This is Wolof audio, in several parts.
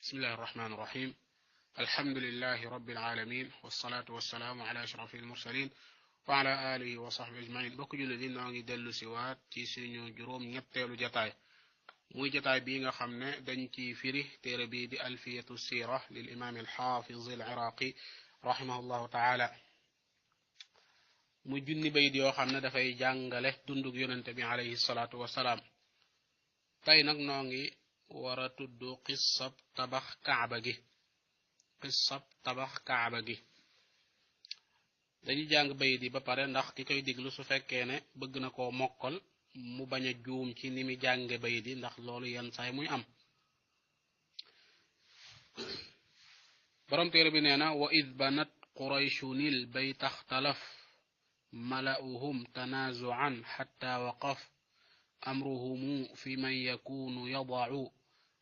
بسم الله الرحمن الرحيم. الحمد لله رب العالمين، والصلاة والسلام على أشرف المرسلين وعلى آله وصحبه أجمعين. bokk jullit yi noo ngi dellu siwaat ci suñu juróom ñetteelu jataay muy jataay bii nga xam ne dañ ci firi téere bii di alfiyatu sira lil imam alxaafiz al iraqi rahimahullahu taala muy junni bayit yoo xam ne dafay jàngale dundug yonente bi alayhi salaatu wasalaam. tey nag noo ngi war a tudd qissab tabax kaaba gi dañu jàng bayit yi ba pare ndax ki koy diglu su fekkee ne bëgg na koo mokkal mu bañ a juum ci ni mi jànge bayit yi ndax loolu yenn saay muy am. borom téere bi nee na wa id banat qurayshunil bayta ixtalaf mala'uhum tanazu'an hatta waqaf أمرهم في من يكون يضع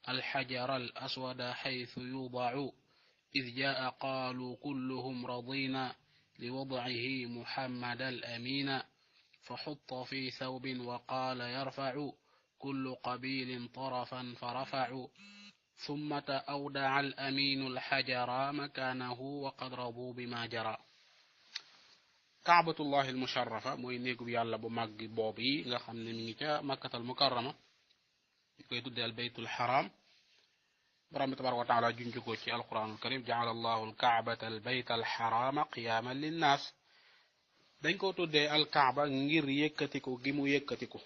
الحجر الأسود حيث يوضع إذ جاء قالوا كلهم رضينا لوضعه محمد الأمين فحط في ثوب وقال يرفع كل قبيل طرفا فرفع ثم أودع الأمين الحجر مكانه وقد رضوا بما جرى. kaabatullahi almusharrafa mooy néegub yàlla bu màgg boobu yi nga xam ne mi ngi ca makkatal mukarrama ñu koy tuddee al baytul xaram. borom bi tabaraka wa taala junj ko ci alquranul karim jaala allahu alkaabata al bayta al xarama qiyaaman linnaas. dañ ko tuddee alkaaba ngir yëkkatiku gi mu yëkkatiku.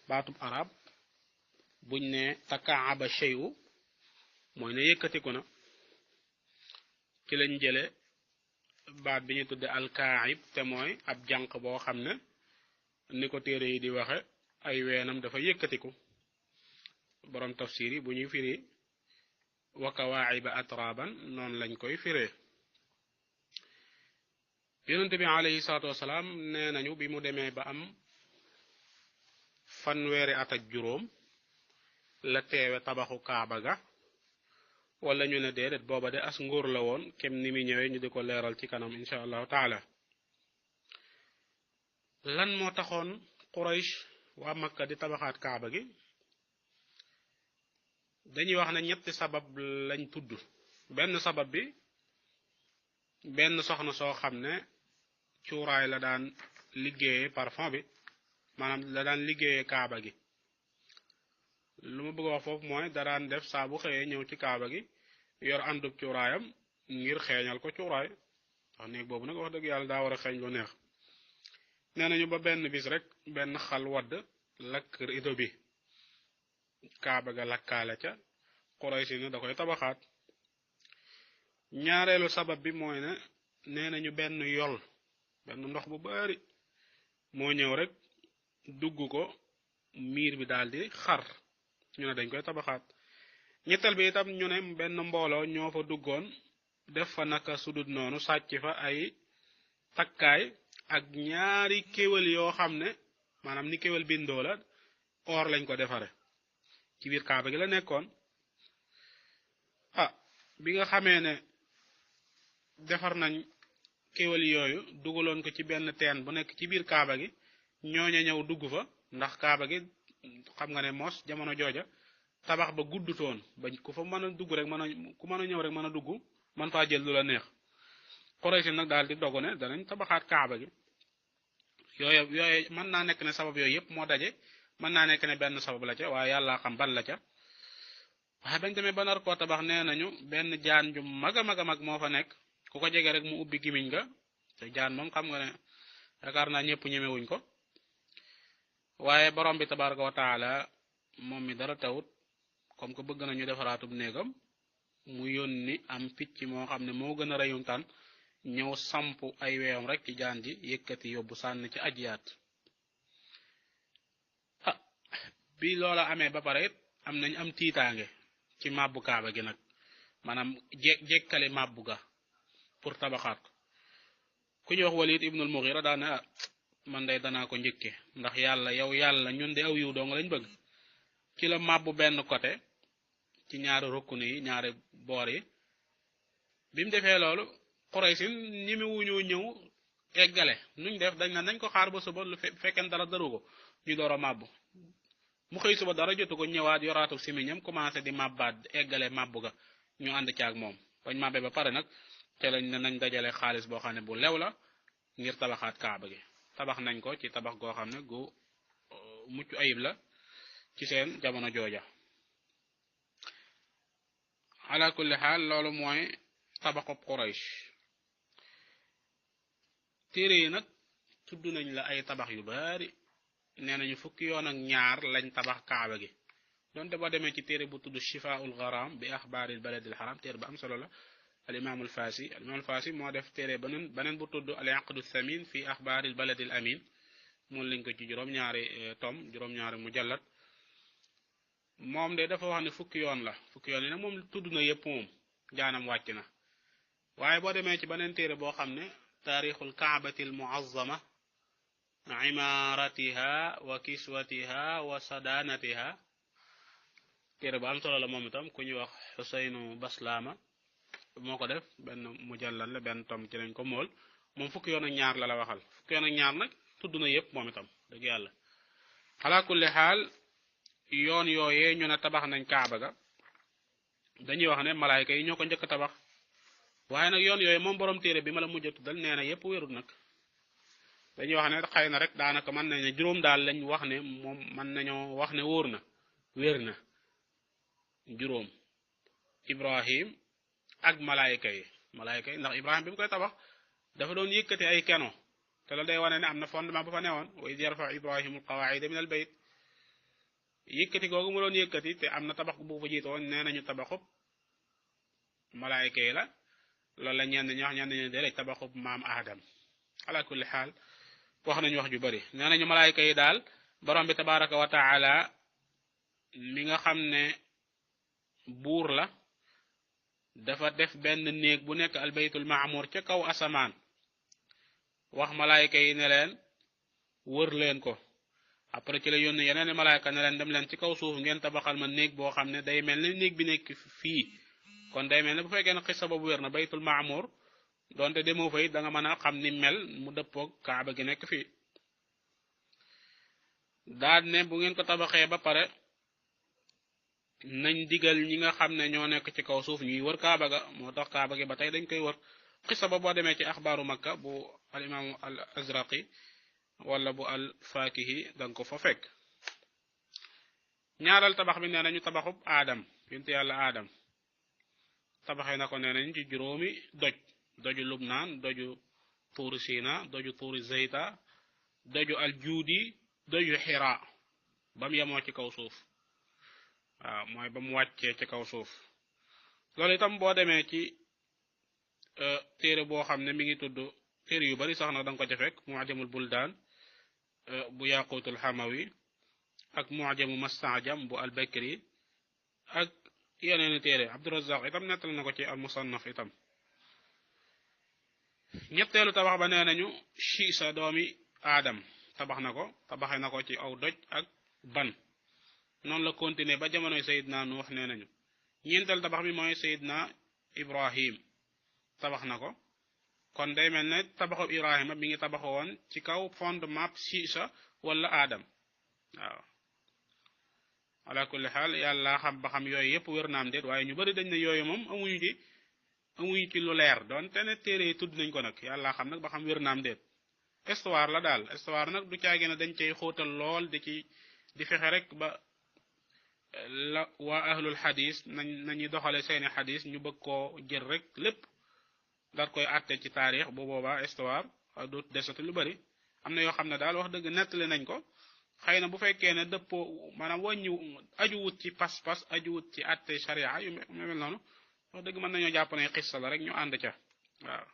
baatub arab buñ ne takaaba shay'u mooy ne yëkkatiku na, ci lañ jële baat bi ñu tudde alkaib te mooy ab jànq boo xam ne ni ko téere yi di waxe ay weenam dafa yëkkatiku. borom tafsir yi bu ñuy firi wa kawaa'iba atraban noonu lañ koy firee. yonente bi alayhi salaatu wasalaam nee nañu bi mu demee ba am fanweeri at ak juróom la teewe tabaxu kaaba ga, wala ñu ne déedéet booba de as nguur la woon kem ni mi ñëwee ñu di ko leeral ci kanam insha allahu taala. lan moo taxoon Quraysh waa Makka di tabaxaat kaaba gi? dañuy wax ne ñetti sabab lañ tudd. benn sabab bi benn soxna soo xam ne cuuraay la daan liggéeyee parfum bi, maanaam la daan liggéeyee kaaba gi. lu ma bëgg a wax foofu mooy da daan def saa bu xëyee ñëw ci kaaba gi yor àndub cuuraayam ngir xeeñal ko cuuraay, ndax néeg boobu nag wax dëgg yàlla daa war a xeeñ lu neex. nee nañu ba benn bis rek benn xal wadd lakk rido bi, kaaba ga lakkaale ca. Quraysh ne da koy tabaxaat. ñaareelu sabab bi mooy ne nee nañu benn yol, benn ndox bu bari moo ñëw rek dugg ko, miir bi daal di xar, ñu ne dañ koy tabaxaat. ñetteel bi itam ñu ne benn mbooloo ñoo fa duggoon def fa naka sudut noonu, sàcc fa ay takkaay ak ñaari kéwél yoo xam ne maanaam ni kéwél bindoo la, or lañ ko defare, ci biir kaaba gi la nekkoon. bi nga xamee ne defar nañ kéwél yooyu dugaloon ko ci benn teen bu nekk ci biir kaaba gi, ñooña ñëw dugg fa, ndax kaaba gi xam nga ne mos jamono jooja tabax ba guddutoon ba ku fa mën a dugg rek ku mën a ñëw rek mën a dugg mën faa jël lu la neex. Quraysh nag daal di dogu ne danañ tabaxaat kaaba gi. yooyu mën naa nekk ne sabab yooyu yëpp moo daje, mën naa nekk ne benn sabab la ca, waaye yàlla xam ban la ca. waaye bañ demee ba nar koo tabax nee nañu benn jaan ju mag a mag a mag moo fa nekk, ku ko jege rek mu ubbi gimiñ nga, te jaan moom xam nga ne yaakaar naa ñëpp ñemewuñ ko. waaye borom bi tabaraka wa taala moom mi dara tawut, comme que bëgg nañu defaraatub néegam, mu yónni am picc moo xam ne moo gën a reyum tan ñëw samp ay weewam rek ci jaan ji, yëkkati yóbbu sànni ci ajiyaat. bi loola amee ba pare it am nañ am tiitaange ci màbbu kaaba gi nag, maanaam jekkali màbbu ga pour tabaxaat ko. ku ñu wax Walid ibnul Mughira daane man day danaa ko njëkke, ndax yàlla yow yàlla ñun de aw yiw dong lañ bëgg. ci la màbbu benn côté ci ñaari rukkunu yi, ñaari boor yi. bi mu defee loolu Quraysh ñi mi wuñu ñëw eggale nuñ def, dañ na nañ ko xaar ba suba lu fekkeen dara daru ko ñu door a màbbu. mu xëy suba dara jotu ko ñëwaat yoraatu simiñam commencé di mabbaat eggale mabbu ga ñu ànd ci ak moom bañ mabbe ba pare nag te lañ ne nañ dajale xaalis boo xam ne bu lew la ngir tabaxaat kaaba gi tabax nañ ko ci tabax goo xam ne gu mucc ayib la ci seen jamono jooja ala kulli xaal loolu mooy tabaxub Quraysh téere yi nag tudd nañ la ay tabax yu bari nee nañu fukki yoon ak ñaar lañ tabax kaaba gi donte boo demee ci téere bu tudd Shifaa'ul Gharam bi axbaaril baladil haram téere ba am solo la al imaam al Faasi moo def téere beneen bu tudd al aqdu thamin fi axbaaril baladil amin moom lañ ko ci juróom-ñaari tom juróom-ñaari mujallad moom de dafa wax ne fukki yoon la fukki yoon yi nag moom tudd na yépp moom jaanam wàcc na waaye boo demee ci beneen téere boo xam ne taarixul kaabatil muazzama imaratiha wa kiswatiha wa sadanatiha téere bu am solo la moom itam ku ñuy wax Xuseynu Baslaama moo ko def benn mujallal la benn tom ci lañ ko mool moom fukki yoon ak ñaar la waxal fukki yoon ak ñaar nag tudd na yépp moom itam dëgg yàlla ala kulli xaal yoon yooyee ñu ne tabax nañ kaaba ga dañuy wax ne malaayka yi ñoo ko njëkk tabax waaye nag yoon yooyu moom borom téere bi ma la mujj a tuddal nee na yépp wérut nag dañuy wax ne xëy na rek daanaka mën nañ ne juróom daal lañ wax ne moom mën nañoo wax ne wóor na wér na juróom Ibrahim ak malaayka yi ndax Ibrahim bi mu koy tabax dafa doon yëkkati ay keno te loolu day wane ne am na fondement bu fa newoon wa iz yarfa'u Ibrahimul qawaa'ida minal bayt yëkkati googu mu doon yëkkati te am na tabax bu fa jiitoon nee nañu tabaxub malaayka yi la loolu la ñenn ñi wax ñenn ñi de rek tabaxub maam Adam ala kulli xaal wax nañu wax ju bari nee nañu malaayka yi daal borom bi tabaraka wa taala mi nga xam ne buur la dafa def benn néeg bu nekk albaytul maamur ca kaw asamaan wax malaayka yi ne leen wër leen ko après ci la yónni yeneen malaayka ne leen dem leen ci kaw suuf ngeen tabaxal ma néeg boo xam ne day mel ni néeg bi nekk fii kon day mel ne bu fekkee ne xissa boobu wér na baytul maamur donte demoo fay da nga mën a xam ni mel mu dëppoog kaaba gi nekk fii daal ne bu ngeen ko tabaxee ba pare nañ digal ñi nga xam ne ñoo nekk ci kaw suuf ñuy wër kaaba ga moo tax kaaba gi ba tey dañ koy wër xissa ba boo demee ci axbaaru makka bu al imaamu al azraqi wala bu al fakihi danga ko fa fekk ñaaral tabax bi nee nañu tabaxub aadam yonent yàlla aadam tabaxee na ko nee nañu ci juróomi doju lubnaan doju tuuri sina doju tuuri zeyta doju al juudi doju xira ba mu yemoo ci kaw suuf waaw mooy ba mu wàccee ci kaw suuf loolu itam boo demee ci téere boo xam ne mi ngi tudd téere yu bari sax nag danga ko ca fekk mu'jamul buldaan bu yaqutul xamawi ak mu'jamu mastaajam bu al bakri ak yeneeni téere abdurazaq itam nettal na ko ci al musannaf itam ñetteelu tabax ba nee nañu Shiisa doomi aadam tabaxe na ko ci aw doj ak ban noonu la continuer ba jamonoy Seydina Nuux nee nañu ñeenteel tabax bi mooy Seydina Ibrahim tabax na ko kon day mel ne tabaxu Ibrahima bi ngi tabaxo woon ci kaw fondement Shiisa wala aadam waaw ala kulli xaal yàlla xam ba xam yooyu yépp wér naam déet waaye ñu bari dañ ne yooyu moom amuñu ci lu leer doonte ne téere yi tudd nañ ko nag yàlla xam nag ba xam wér naam déet histoire la daal histoire nag du caagi ne dañ cay xóotal lool di fexe rek ba la waa ahlul xadis nañuy doxale seeni xadis ñu bëgg koo jël rek lépp daat koy àtte ci taarix bu boobaa histoire du desati lu bari am na yoo xam ne daal wax dëgg nettali nañ ko xëy na bu fekkee ne dëppoo maanaam wàññi ajuwut ci pas-pas ajuwut ci àtte sharia yu mel noonu wax dëgg mën nañoo jàpp ne xissa la rek ñu ànd ca waaw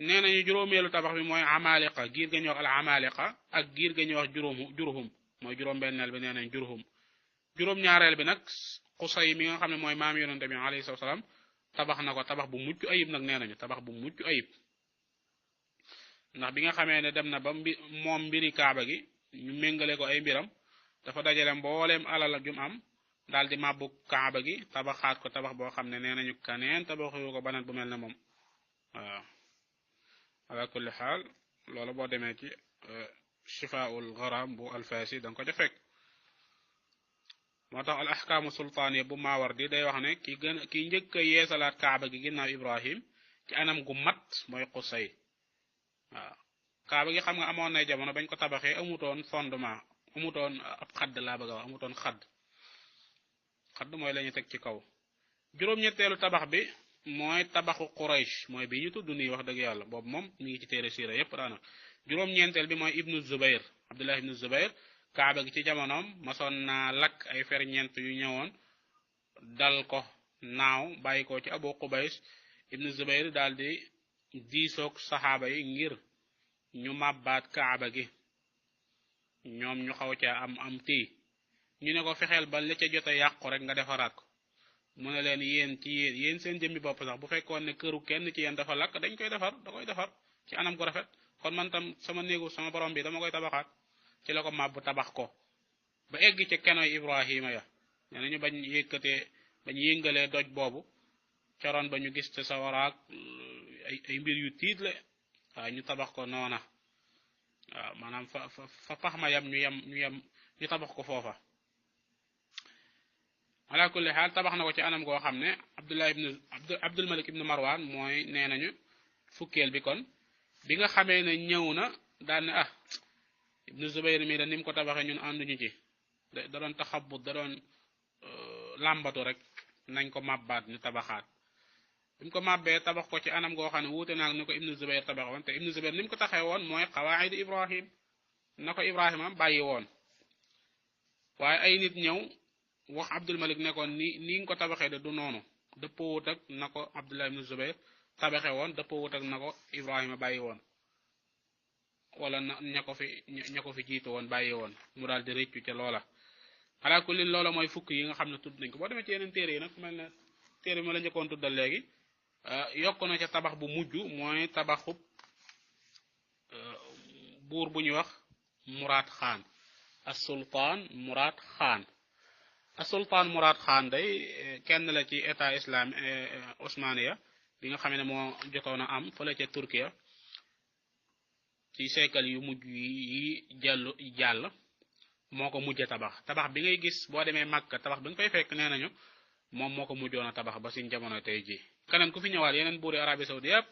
nee nañu juróomeelu tabax bi mooy amaliqa giir ga ñuy wax al amaliqa ak giir ga ñuy wax jurhum mooy juróom-benneel bi nee nañ juróom-ñaareel bi nag Qusay mi nga xam ne mooy maam yonente bi alayhi salaam tabax na ko tabax bu mucc ayib nag nee nañu tabax bu mucc ayib ndax bi nga xamee ne dem na ba moom mbiri kaaba gi ñu méngale ko ay mbiram dafa dajale mbooleem alal ak jum am daal di màbbu kaaba gi tabaxaat ko tabax boo xam ne nee nañu kaneen tabaxu ko baneen bu mel ne moom waaw ala kulli xaal loolu boo demee ci Shifaa'ul Gharam bu alfasi danga ko ca fekk moo tax al ahkaamu sultaaniya bu Maawardi day wax ne ki njëkk a yeesalaat kaaba gi ginnaaw Ibrahim ci anam gu mat mooy Qusay. waaw kaaba gi xam nga amoon na jamono bañ ko tabaxee amutoon fondement amutoon ab xadd laa bëgg a wax amutoon xadd mooy la ñu teg ci kaw. juróom-ñetteelu tabax bi mooy tabaxu Quraysh mooy bi ñu tudd nii wax dëgg yàlla boobu moom mi ngi ci téere siira yépp daanaka. juróom-ñeenteel bi mooy ibnu Zubayr Abdullah ibnu Zubayr kaaba gi ci jamonoom masoon naa lakk ay ferñeent yu ñëwoon dal ko naaw bàyyi ko ci Abu Qubays ibnu Zubayr daal di diisoog saxaaba yi ngir ñu màbbaat kaaba gi ñoom ñu xaw ca am tii ñu ne ko fexeel ba li ca jot a yàqu rek nga defaraat ko mu ne leen yéen seen jëmmi bopp sax bu fekkoon ne këru kenn ci yéen dafa lakk dañ koy defar da koy defar ci anam gu rafet kon man tam sama néegu sama borom bi dama koy tabaxaat ci la ko màbb tabax ko ba egg ci kenoy Ibrahima ya nee nañu bañ yëngalee doj boobu coroon ba ñu gis te sawaraak ay mbir yu tiitle waaye ñu tabax ko noona waaw maanaam fa pax ma yam ñu tabax ko foofa ala kulli xaal tabax na ko ci anam goo xam ne Abdul Malik ibnu Marwan mooy nee nañu fukkeel bi kon bi nga xamee ne ñëw na daal ne ibnu Zubayr mi da ni mu ko tabaxee ñun ànduñu ci da doon taxabut da doon làmbatu rek nañ ko màbbaat ñu tabaxaat bi mu ko màbbee tabax ko ci anam goo xam ne wuute naag ni ko ibnu Zubayr tabax woon te ibnu Zubayr ni mu ko taxee woon mooy qawaid Ibrahim na ko Ibrahima bàyyi woon waaye ay nit ñëw wax Abdul Malik ne ko ni nga ko tabaxee de du noonu dëppoo wut ak na ko Abdullah ibnu Zubayr tabaxe woon dëppoo wut ak na ko Ibrahima bàyyi woon wala ña ko fi jiitu woon bàyyi woon mu daal di rëccu ca loola ala kulli loola mooy fukk yi nga xam ne tudd nañ ko boo demee ci yeneen téere yi nag mel ne téere bi ma la njëkkoon tuddal léegi yokk na ca tabax bu mujj mooy tabaxub buur bu ñuy wax Muraad Xaan as-Sultaan Muraad Xaan as-Sultaan Muraad Xaan day kenn la ci état islam Osmaniya bi nga xam ne moo jotoon a am fële ca Turkiya ci siècle yu mujj yi jàll moo ko mujj tabax bi ngay gis boo demee Makka tabax bi nga koy fekk nee nañu moom moo ko mujjoon a tabax ba suñ jamono tey ji keneen ku fi ñëwaat yeneen buuri Arabie Saoudite yépp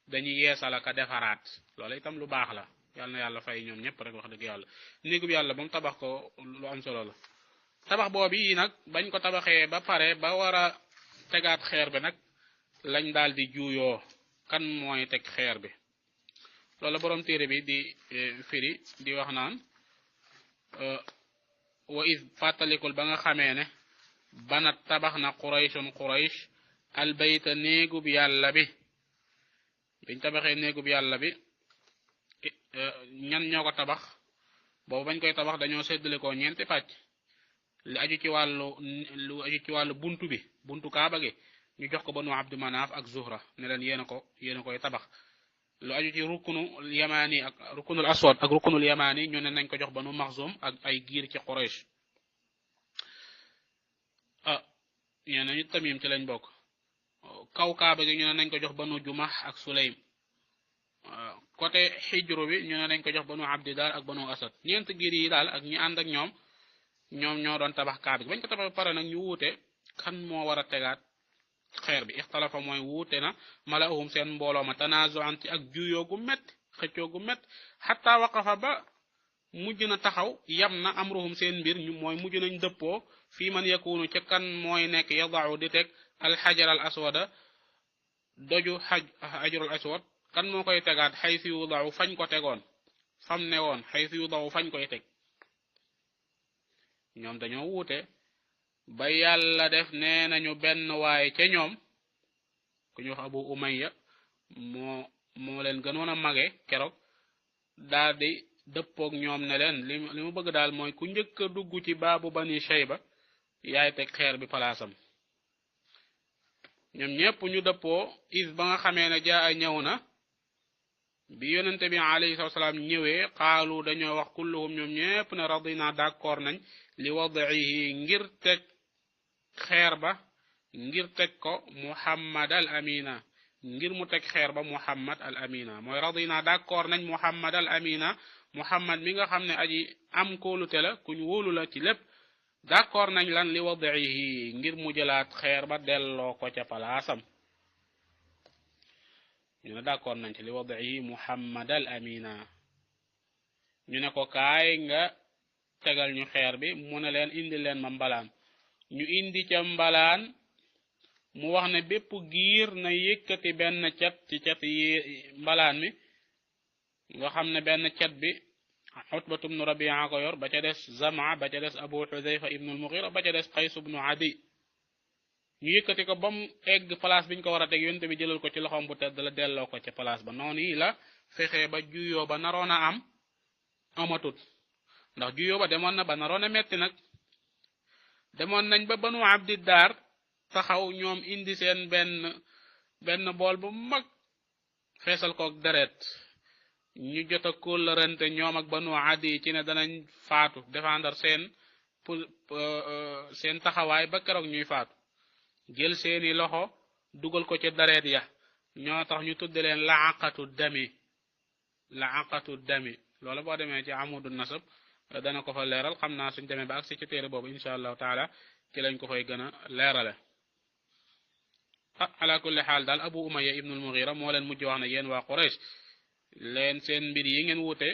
dañuy yeesal ak defaraat loolu itam lu baax la yàlla na yàlla fay ñoom ñëpp rek wax dëgg yàlla néegub yàlla ba mu tabax ko lu am solo la tabax boobu yi nag bañ ko tabaxee ba pare ba war a tegaat xeer bi nag lañ daal di juuyoo kan mooy teg xeer bi loolu boroom téere bi di firi di wax naan wa is fàttalikul ba nga xamee ne banat tabax na Quraysh albayta néegub yàlla bi biñ tabaxee néegub yàlla bi ñan ñoo ko tabax boobu bañ koy tabax dañoo séddale ko ñeenti pàcc lu aju ci wàllu buntu kaaba gi ñu jox ko Banu Abdu Manaaf ak Zuhra ne leen yéen a koy tabax lu aju ci rukunul yamaani ak rukunul aswad ak rukunul yamaani ñu ne nañ ko jox Banu Maxzum ak ay giir ci Quraysh ñeen nañu Tamim ci lañ bokk kaw kaaba gi ñu ne nañ ko jox Banu Jumah ak Sulaym côté xijru bi ñu ne nañ ko jox Banu Abdidar ak Banu Asad ñeent giir yi daal ak ñi ànd ak ñoom ñoo doon tabax kaaba gi bañ ko tabax pare nag ñu wuute kan moo war a tegaat xeer bi ixtalafa mooy wuute na malahum seen mbooloo ma tanazuan ci ak juyoo gu métti xëccoo gu métti xataa waqafa ba mujj na taxaw yam na amruhum seen mbir ñu mooy mujj nañ dëppoo fii man yakunu ca kan mooy nekk yadau di teg alxajar al aswada doju xajarul aswad kan moo koy tegaat xaysu yudaw fañ ko tegoon fam ne woon xaysu yudaw fañ koy teg ñoom dañoo wuute ba yàlla def nee nañu benn waaye ca ñoom ku ñu wax Abu Umayya moo leen gënoon a mage keroog daal di dëppook ñoom ne leen li mu bëgg daal mooy ku njëkk a dugg ci baabu Bani Shayba yaay teg xeer bi palaasam ñoom ñépp ñu dëppoo is ba nga xamee ne jaa ñëw na bi yonente bi alayhi salaam ñëwee xaalu dañoo wax kulluhum ñoom ñépp ne radina d'accord nañ li wadihi ngir teg xeer ba ngir teg ko Muhammad al Amina ngir mu teg xeer ba Muhammad al Amina mooy radina d'accord nañ Muhammad al Amina Muhammad mi nga xam ne aji am kóolute la kuñ wóolu la ci lépp d'accord nañ lan li wadihi ngir mu jëlaat xeer ba delloo ko ca palaasam ñu ne d'accord nañ ci li wadihi Muhammad al Amina ñu ne ko kaay nga tegal ñu xeer bi mu ne leen indi leen ma mbalaan ñu indi ca mbalaan mu wax ne bépp giir na yëkkati benn cat ci cat yi mbalaan mi nga xam ne benn cat bi Utbatu ibnu Rabi'a ko yor ba ca des Zama ba ca des Abu Hudhayfa ibnu al-Mughira ba ca des Qays ibnu Adi ñu yëkkati ko ba mu egg place biñ ko war a teg yonte bi jëlal ko ci loxoom bu tedd la delloo ko ca place ba noonu yi la fexee ba juyoo ba naroon a am amatut ndax juyoo ba demoon na ba naroon a metti nag demoon nañ ba Banu Abdi Daar taxaw ñoom indi seen benn bool bu mag feesal kook deret ñu jot a kóllërante ñoom ak Banu Adi ci ne danañ faatu défendre seen taxawaay ba keroog ñuy faatu jël seeni loxo dugal ko ci deret ya ñoo tax ñu tudde leen laaqatu dami loola boo demee ci amudu nasab dana ko fa leeral xam naa suñ demee ba ak si ci téere boobu insha allahu taala ci lañ ko fay gën a leerale ala kulli xaal daal Abu Umayya ibnul Mughira moo leen mujj wax ne yéen waa Quraysh leen seen mbir yi ngeen wute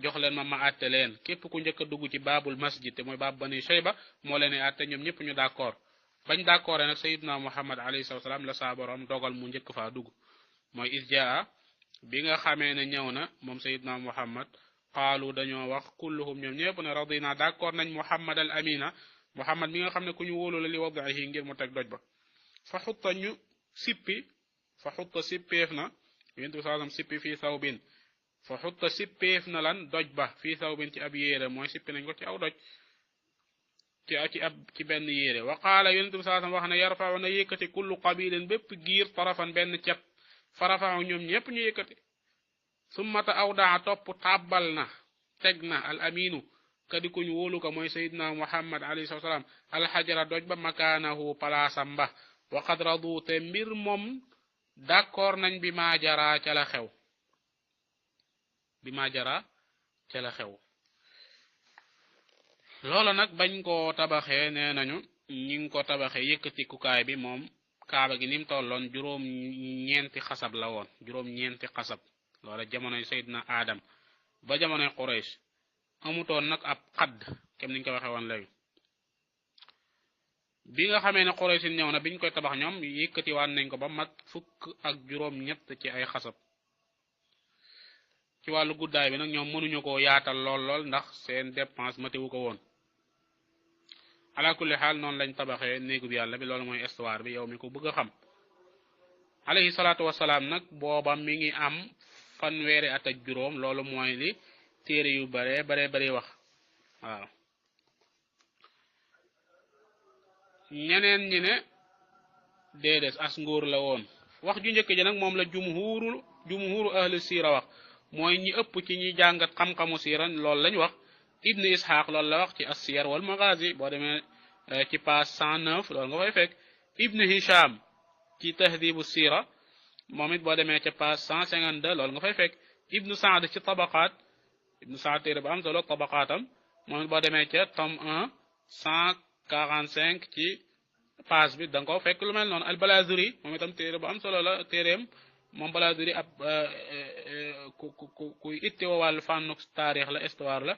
jox leen ma àtte leen képp ku njëkk a dugg ci baabul masjid te mooy baab Bani Shayba moo leen àtte ñoom ñëpp ñu d'accord bañ d'accord nag Sayyidna Muhammad alayhi salaam la saa borom dogal mu njëkk faa dugg mooy isjaa bi nga xamee ne ñëw na moom Sayyidna Muhammad qaalu dañoo wax kulluhum ñoom ñëpp ne radina d'accord nañ Muhammad al Amina Muhammad mi nga xam ne ku ñu wóolu la li wadihi ngir mu teg doj ba fa xutta ñu sippeef na yonent bi sallam sippi fii sawbin fa xutta sippeef na lan doj ba fii sawbin ci ab yére mooy sippi nañ ko ci aw doj ci benn yére wa qaala yonent bi sallam wax ne yarfa'u na yëkkati kullu qabilin bépp giir tarafan benn cet fa rafa'u ñoom ñépp ñu yëkkati summata awdaa topp tàbbal na teg na al aminu kadi kuñ wóolu ko mooy sayidna Muhammad alayhi salaam alxajara doj ba makaanahu palaasam ba wa qad radu te mbir moom d'accord nañ bi ma jara ca la xew loola nag bañ ko tabaxee nee nañu ñi ngi ko tabaxee yëkkatikukaay bi moom kaaba gi ni mu tolloon juróom-ñeenti xasab la woon juróom-ñeenti xasab loola jamonoy sayidna Adam ba jamonoy Quraysh amutoon nag ab xadd kem niñ ko waxee woon léegi bi nga xamee ne Quraysh ñëw na biñ koy tabax ñoom yëkkatiwaan nañ ko ba mat fukk ak juróom-ñett ci ay xasab ci wàllu guddaay bi nag ñoom mënuñu koo yaatal lool ndax seen dépense matewu ko woon ala kulli xaal noonu lañ tabaxee néegub yàlla bi loolu mooy histoire bi yow mi ko bëgg a xam alayhi salaatu wasalaam nag booba mi ngi am fanweeri at ak juróom loolu mooy li téere yu bare wax waaw ñeneen ñi ne déedéet as ngóor la woon wax ju njëkk ji nag moom la jumhuru ahli siira wax mooy ñi ëpp ci ñi jàngat xam-xamu siira loolu lañ wax ibnu ishaq loolu la wax ci as-siyar wal maghazi boo demee ci page 109 loolu nga fay fekk ibnu hisham ci tahdibu siira moom it boo demee ca page 152 loolu nga fay fekk ibnu saad ci tabaqaat ibnu saad téere ba am solo tabaqaatam moom it boo demee ca tome 1 145 ci page bi da nga ko fekk lu mel noonu al balazuri moom itam téere bu am solo la téereem moom balazuri ab ku ittewoo wàllu fànnu taarix la histoire la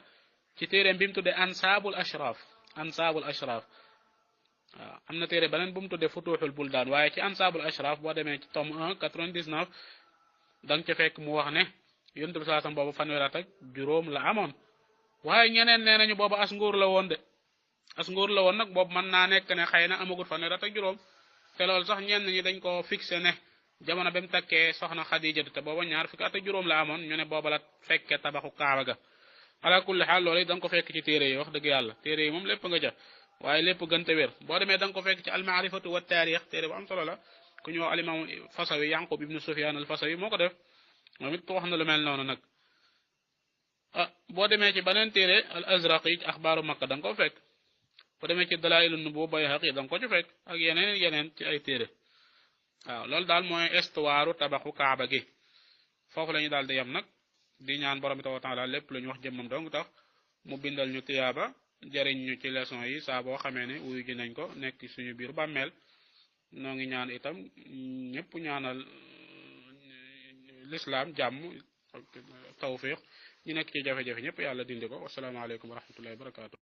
ci téereem bi mu tuddee ansaabul ashraf waaw am na téere beneen bu mu tuddee futuxul buldaan waaye ci ansaabul ashraf boo demee ci tome 1 99 da nga ca fekk mu wax ne yonent bi sallallahu alayhi wasallam boobu fanweer at ak juróom la amoon waaye ñeneen nee nañu boobu as nguur la woon de as nguur la woon nag boobu mën naa nekk ne xëy na amagut fanweer at ak juróom te loolu sax ñenn ñi dañ ko fixé ne jamono ba mu takkee soxna Xadija te booba ñaar fukki at ak juróom la amoon ñu ne booba la fekkee tabaxu kaaba ga ala kulli xaal loolu da nga ko fekk ci téere yi wax dëgg yàlla téere yi moom lépp nga ca waaye lépp gënte wér boo demee da nga ko fekk ci almaarifatu wa taarix téere bu am solo la ku ñu wax alimam Fasawi Yaqub ibnu Sufyan al Fasawi moo ko def moom it wax na lu mel noonu nag boo demee ci beneen téere al Azraqi axbaaru Makka da nga ko fekk boo demee ci Dalaa'ilun Nubuwwa Bayhaqi da nga ko ci fekk ak yeneen ci ay téere waaw loolu daal mooy histoire tabaxu kaaba gi foofu la ñu daal di yem nag di ñaan borom bi tabaaraka wa taala lépp lu ñu wax jëmmam dong tax mu bindal ñu tiyaaba jariñ ñu ci leçon yi saa boo xamee ne wuyu ji nañ ko nekk suñu biir bàmmeel noo ngi ñaan itam ñëpp ñaanal lislaam jàmm ak tawfiq ñu nekk ci jafe-jafe ñëpp yàlla dindi ko wasalaamaaleykum wa rahmatullahi wa barakaatu